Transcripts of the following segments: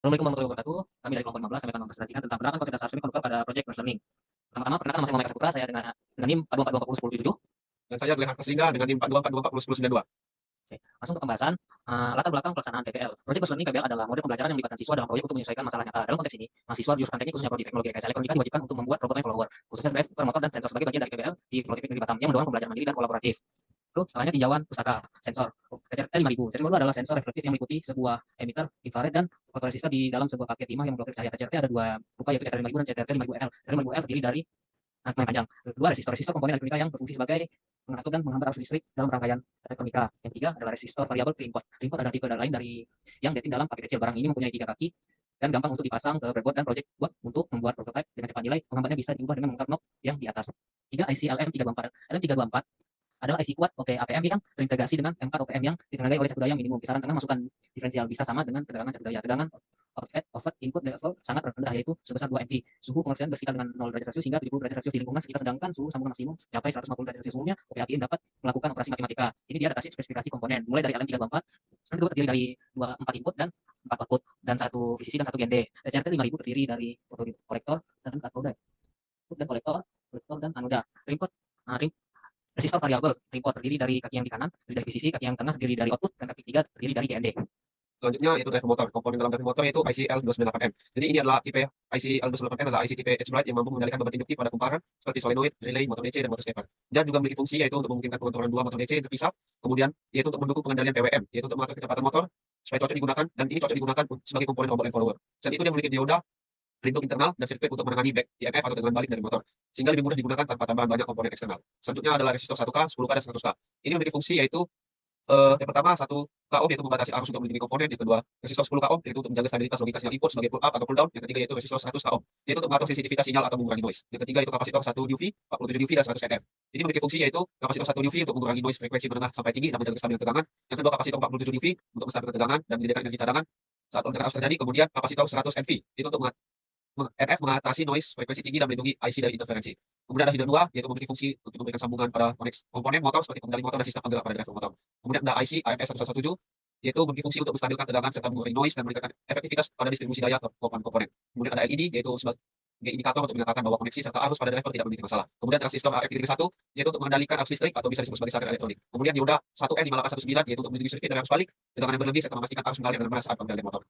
Assalamualaikum warahmatullahi wabarakatuh. Kami dari kelompok 15 kami akan mempresentasikan tentang penerapan konsep dasar semikonductor pada proyek machine learning. Pertama-tama, perkenalkan nama saya Muhammad Eka Saputra, saya dengan NIM 4242401077. Dan saya Glenn Harfaslinga dengan NIM 4242401092. Oke, langsung ke pembahasan. Latar belakang pelaksanaan PBL. Proyek machine learning PBL adalah model pembelajaran yang melibatkan siswa dalam proyek untuk menyesuaikan masalah nyata. Dalam konteks ini, mahasiswa jurusan teknik khususnya prodi teknologi rekayasa elektronika diwajibkan untuk membuat robot follower, khususnya drive, motor, dan sensor sebagai bagian dari PBL di proyek negeri Batam yang mendorong pembelajaran mandiri dan kolaboratif. Lalu setelahnya tinjauan pustaka, sensor. TCRT 5000. TCRT adalah sensor reflektif yang meliputi sebuah emitter infrared dan fotoresistor di dalam sebuah paket timah yang memblokir cahaya. TCRT ada dua rupa, yaitu CTRT 5000 dan CTRT 5000L. CTRT 5000L terdiri dari yang panjang. Kedua, resistor. Resistor komponen elektronika yang berfungsi sebagai mengatur dan menghambat arus listrik dalam rangkaian elektronika. Yang ketiga adalah resistor variabel pre-import. Pre-import adalah tipe lain dari yang dating dalam paket kecil. Barang ini mempunyai 3 kaki dan gampang untuk dipasang ke breadboard dan project board untuk membuat prototipe dengan cepat. Nilai penghambatnya bisa diubah dengan memutar knob yang di atas. 3. IC LM324. LM324 adalah IC kuat OP-APM yang terintegrasi dengan M4 OPM yang ditenagai oleh cat daya minimum. Kisaran tengah masukan diferensial bisa sama dengan tegangan cat daya. Tegangan output input level sangat rendah, yaitu sebesar 2 MV. Suhu pengerjaan bersekitar dengan 0 derajat Celcius hingga 70 derajat Celcius di lingkungan sekitar, sedangkan suhu sambungan maksimum mencapai 150 derajat Celcius. Umumnya OP-APM dapat melakukan operasi matematika. Ini dia adaptasi spesifikasi komponen mulai dari LM324 yang terdiri dari 4 input dan 4 output dan 1 VCC dan 1 GND. TCRT 5000 terdiri dari fotokolektor dan katode dan kolektor dan anoda. Input resistor variabel import terdiri dari kaki yang di kanan, terdiri dari VCC, kaki yang tengah terdiri dari output, dan kaki ketiga terdiri dari GND. Selanjutnya yaitu driver motor. Komponen dalam driver motor yaitu IC L298M. Jadi ini adalah tipe IC L298M adalah IC tipe H-Bright yang mampu mengendalikan beban induktif pada kumparan seperti solenoid, relay, motor DC, dan motor stepper. Dan juga memiliki fungsi yaitu untuk memungkinkan pengontrolan dua motor DC yang terpisah. Kemudian yaitu untuk mendukung pengendalian PWM, yaitu untuk mengatur kecepatan motor supaya cocok digunakan, dan ini cocok digunakan sebagai komponen onboard and follower. Selain itu dia memiliki dioda, pelindung internal, dan sirkuit untuk menangani back EMF atau tegangan balik dari motor, sehingga lebih mudah digunakan tanpa tambahan banyak komponen eksternal. Selanjutnya adalah resistor 1K, 10K, dan 100K. Ini memiliki fungsi yaitu yang pertama 1 K ohm yaitu membatasi arus untuk melindungi komponen. Yang kedua resistor 10 K ohm yaitu untuk menjaga stabilitas logika sinyal input sebagai pull up atau pull down. Yang ketiga yaitu resistor 100 K ohm yaitu untuk mengatur sensitivitas sinyal atau mengurangi noise. Yang ketiga yaitu kapasitor 1 UV, 47 UV, dan 100 NF. Ini memiliki fungsi yaitu kapasitor 1 UV untuk mengurangi noise frekuensi menengah sampai tinggi dan menjaga kestabilan tegangan. Yang kedua kapasitor 47 UV untuk menstabilkan tegangan dan menyediakan energi cadangan saat lonjakan arus terjadi. Kemudian kapasitor 100 NV itu untuk NF mengatasi noise frekuensi tinggi dan melindungi IC dari interferensi. Kemudian ada hidden 2 yaitu memiliki fungsi untuk memberikan sambungan pada komponen motor seperti pengendali motor dan sistem penggerak pada driver motor. Kemudian ada IC AMS117 yaitu memiliki fungsi untuk menstabilkan tegangan serta mengurangi noise dan meningkatkan efektivitas pada distribusi daya ke komponen. Kemudian ada LED yaitu sebagai indikator untuk menyatakan bahwa koneksi serta arus pada driver tidak memiliki masalah. Kemudian transistor RF31 yaitu untuk mengendalikan arus listrik atau bisa disebut sebagai shutter elektronik. Kemudian dioda 1N5819 yaitu untuk melindungi sirkuit dari arus balik, tegangan yang berlebih serta memastikan arus mengalir dengan benar saat pengendalian motor.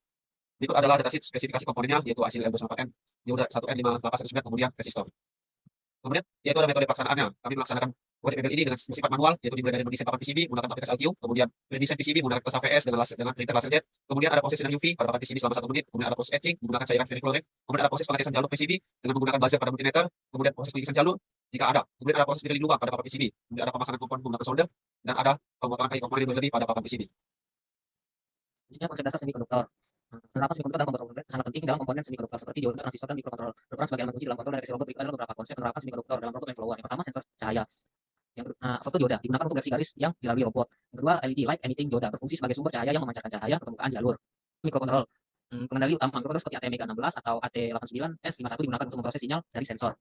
Berikut adalah datasheet spesifikasi komponennya yaitu IC L298M, dioda 1N5819, kemudian resistor. Kemudian yaitu ada metode pelaksanaannya. Kami melaksanakan proyek PBL ini dengan bersifat manual, yaitu dimulai dari mendesain papan PCB menggunakan aplikasi Altium, kemudian mendesain PCB menggunakan kertas HVS dengan printer laser jet, kemudian ada proses sinar UV pada papan PCB selama 1 menit, kemudian ada proses etching menggunakan cairan ferrichlorate, kemudian ada proses pengetesan jalur PCB dengan menggunakan buzzer pada multimeter, kemudian proses pengikisan jalur jika ada, kemudian ada proses drilling lubang pada papan PCB, kemudian ada pemasangan komponen menggunakan solder, dan ada pemotongan kaki komponen yang berlebih pada papan PCB. Selanjutnya konsep dasar semikonduktor. Penerapan semikonduktor dalam komputer sangat penting dalam komponen semikonduktor seperti dioda, transistor, dan mikrokontroller. Berperan sebagai elemen kunci dalam kontrol dari robot. Berikut adalah beberapa konsep penerapan semikonduktor dalam robot flow. Yang pertama, sensor cahaya. Fotodioda digunakan untuk garis yang dilalui robot. Yang kedua, LED light emitting dioda berfungsi sebagai sumber cahaya yang memancarkan cahaya ke permukaan jalur. Mikrokontroller. Pengendali utama mikrokontroller seperti ATmega16 atau AT89S51 digunakan untuk memproses sinyal dari sensor.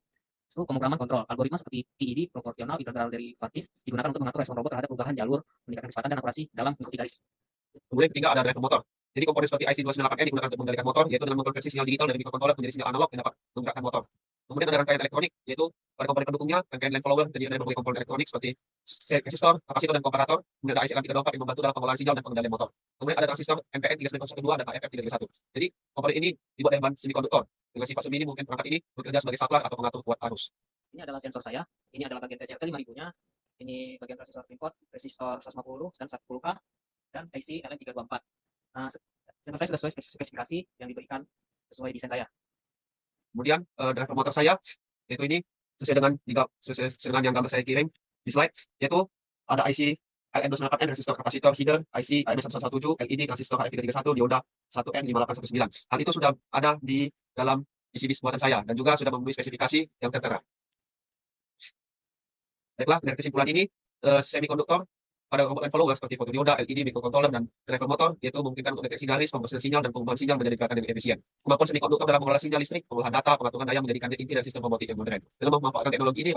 Lalu pemrograman kontrol. Algoritma seperti PID, proporsional integral derivatif, digunakan untuk mengatur respon robot terhadap perubahan jalur, meningkatkan kecepatan dan akurasi dalam mengikuti garis. Kemudian ketiga ada driver motor. Jadi komponen seperti IC298N digunakan untuk mengendalikan motor, yaitu dengan mengkonversi sinyal digital dari mikrokontroller menjadi sinyal analog yang dapat menggerakkan motor. Kemudian ada rangkaian elektronik, yaitu pada komponen pendukungnya, rangkaian line follower, jadi ada berbagai komponen elektronik seperti resistor, kapasitor, dan komparator. Kemudian ada IC LM324 yang membantu dalam pengolahan sinyal dan pengendalian motor. Kemudian ada transistor MPN39012 dan AFF331. Jadi komponen ini dibuat dari bahan semikonduktor. Dengan sifat semi ini mungkin perangkat ini bekerja sebagai saklar atau pengatur kuat arus. Ini adalah sensor saya. Ini adalah bagian TCRT 5000-nya. Ini bagian transistor import, resistor 150 dan 10K, dan IC LM324. Sensor saya sudah sesuai spesifikasi yang diberikan sesuai desain saya. Kemudian driver motor saya yaitu ini sesuai dengan yang gambar saya kirim di slide, yaitu ada IC LM298N, resistor, kapasitor, header, IC AMS117, LED, transistor HF331, dioda 1N5819. Hal itu sudah ada di dalam PCB buatan saya dan juga sudah memenuhi spesifikasi yang tertera. Baiklah, dari kesimpulan ini semikonduktor pada komponen follower seperti fotodioda, LED, mikrokontroller, dan driver motor yaitu memungkinkan untuk deteksi garis, pemrosesan sinyal, dan pengumpulan sinyal menjadi gerakan yang efisien. Kemampuan semikonduktor dalam mengolah sinyal listrik, pengolahan data, pengaturan daya menjadikannya inti dari sistem robotik yang modern. Dalam memanfaatkan teknologi ini,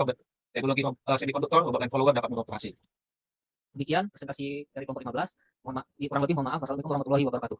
teknologi semikonduktor, robot line follower dapat beroperasi. Demikian presentasi dari kelompok 15. Kurang lebih mohon maaf. Wassalamualaikum warahmatullahi wabarakatuh.